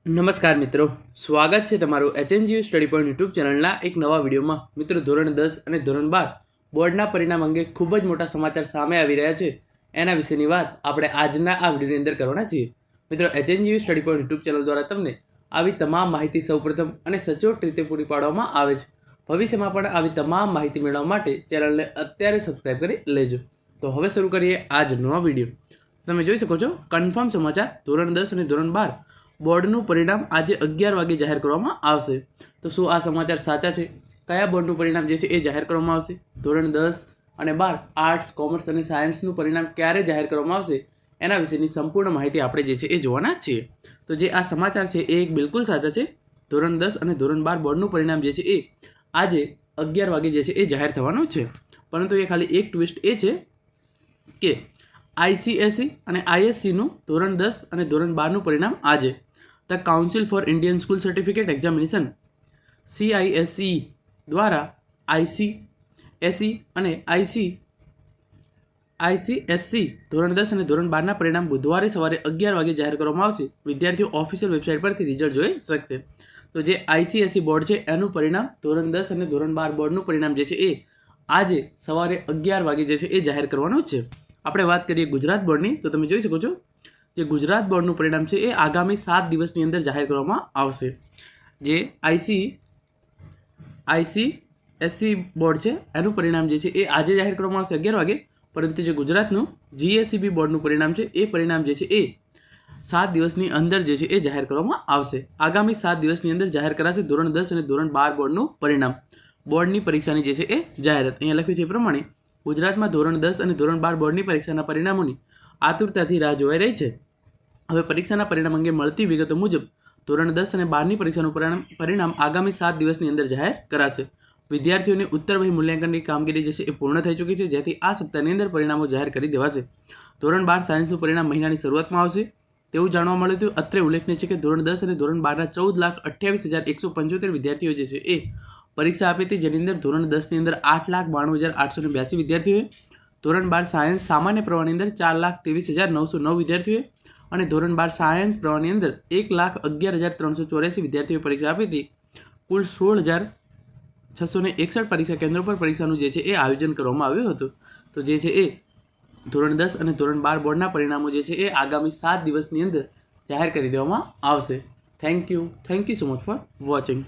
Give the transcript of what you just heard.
નમસ્કાર મિત્રો, સ્વાગત છે તમારું HNGU સ્ટડી પોઈન્ટ યુટ્યુબ ચેનલના એક નવા વિડીયોમાં. મિત્રો, ધોરણ 10 અને ધોરણ 12 બોર્ડના પરિણામ અંગે ખૂબ જ મોટા સમાચાર સામે આવી રહ્યા છે. એના વિશેની વાત આપણે આજના આ વિડીયોની અંદર કરવાના છીએ. મિત્રો, HNGU study point YouTube channel દ્વારા તમને આવી તમામ માહિતી સૌપ્રથમ અને સચોટ રીતે પૂરી પાડવામાં આવે છે. ભવિષ્યમાં પણ આવી તમામ માહિતી મેળવવા માટે ચેનલને અત્યારે સબસ્ક્રાઈબ કરી લેજો. તો હવે શરૂ કરીએ આજનો આ વિડીયો. તમે જોઈ શકો છો કન્ફર્મ સમાચાર. ધોરણ 10 અને ધોરણ 12 બોર્ડનું પરિણામ આજે 11 વાગે જાહેર કરવામાં આવશે. તો શું આ સમાચાર સાચા છે? કયા બોર્ડનું પરિણામ જે છે એ જાહેર કરવામાં આવશે? ધોરણ 10 અને 12 આર્ટ્સ, કોમર્સ અને સાયન્સનું પરિણામ ક્યારે જાહેર કરવામાં આવશે? એના વિશેની સંપૂર્ણ માહિતી આપણે જે છે એ જોવાના જ છીએ. તો જે આ સમાચાર છે એ બિલકુલ સાચા છે. ધોરણ 10 અને ધોરણ 12 બોર્ડનું પરિણામ જે છે એ આજે 11 વાગે જે છે એ જાહેર થવાનું છે. પરંતુ એ ખાલી એક ટ્વિસ્ટ એ છે કે ICSE અને ISCનું ધોરણ 10 અને ધોરણ 12નું પરિણામ આજે the council four Indian school certificate examination CISE દ્વારા ICSE અને ICSC ધોરણ 10 અને ધોરણ 12ના પરિણામ બુધવારે સવારે 11 વાગે જાહેર કરવામાં આવશે. વિદ્યાર્થીઓ ઓફિશિયલ વેબસાઇટ પરથી રિઝલ્ટ જોઈ શકશે. તો જે ICSE બોર્ડ છે એનું પરિણામ, ધોરણ 10 અને ધોરણ 12 બોર્ડનું પરિણામ જે છે એ આજે સવારે 11 વાગે જે છે એ જાહેર કરવાનું છે. આપણે વાત કરીએ ગુજરાત બોર્ડની, તો તમે જોઈ શકો છો જે ગુજરાત બોર્ડનું પરિણામ છે એ આગામી 7 દિવસની અંદર જાહેર કરવામાં આવશે. જે ICSE બોર્ડ છે એનું પરિણામ જે છે એ આજે જાહેર કરવામાં આવશે 11 વાગે. પરંતુ જે ગુજરાતનું GSEB બોર્ડનું પરિણામ છે એ પરિણામ જે છે એ 7 દિવસની અંદર જે છે એ જાહેર કરવામાં આવશે. આગામી 7 દિવસની અંદર જાહેર કરાશે ધોરણ 10 અને ધોરણ 12 બોર્ડનું પરિણામ. બોર્ડની પરીક્ષાની જે છે એ જાહેરાત અહીંયા લખ્યું છે એ પ્રમાણે ગુજરાતમાં ધોરણ 10 અને ધોરણ 12 બોર્ડની પરીક્ષાના પરિણામોની આતુરતાથી રાહ જોવાઈ રહી છે. હવે પરીક્ષાના પરિણામ અંગે મળતી વિગતો મુજબ ધોરણ 10 અને 12ની પરીક્ષાનું પરિણામ આગામી 7 દિવસની અંદર જાહેર કરાશે. વિદ્યાર્થીઓની ઉત્તરવહી મૂલ્યાંકનની કામગીરી જે છે એ પૂર્ણ થઈ ચૂકી છે, જેથી આ સપ્તાહની અંદર પરિણામો જાહેર કરી દેવાશે. ધોરણ 12 સાયન્સનું પરિણામ મહિનાની શરૂઆતમાં આવશે તેવું જાણવા મળ્યું હતું. અત્રે ઉલ્લેખનીય છે કે ધોરણ 10 અને ધોરણ 12ના 14,28,175 વિદ્યાર્થીઓ જે છે એ પરીક્ષા આપી હતી, જેની અંદર ધોરણ 10ની અંદર 8,92,882 વિદ્યાર્થીઓએ, ધોરણ 12 સાયન્સ સામાન્ય પ્રવાહની અંદર 4,23,909 વિદ્યાર્થીઓએ અને ધોરણ 12 સાયન્સ પ્રવાહની અંદર 1,11,384 વિદ્યાર્થીઓએ પરીક્ષા આપી હતી. કુલ 16,661 પરીક્ષા કેન્દ્રો પર પરીક્ષાનું જે છે એ આયોજન કરવામાં આવ્યું હતું. તો જે છે એ ધોરણ 10 અને ધોરણ 12 બોર્ડના પરિણામો જે છે એ આગામી 7 દિવસની અંદર જાહેર કરી દેવામાં આવશે. Thank you so much for watching.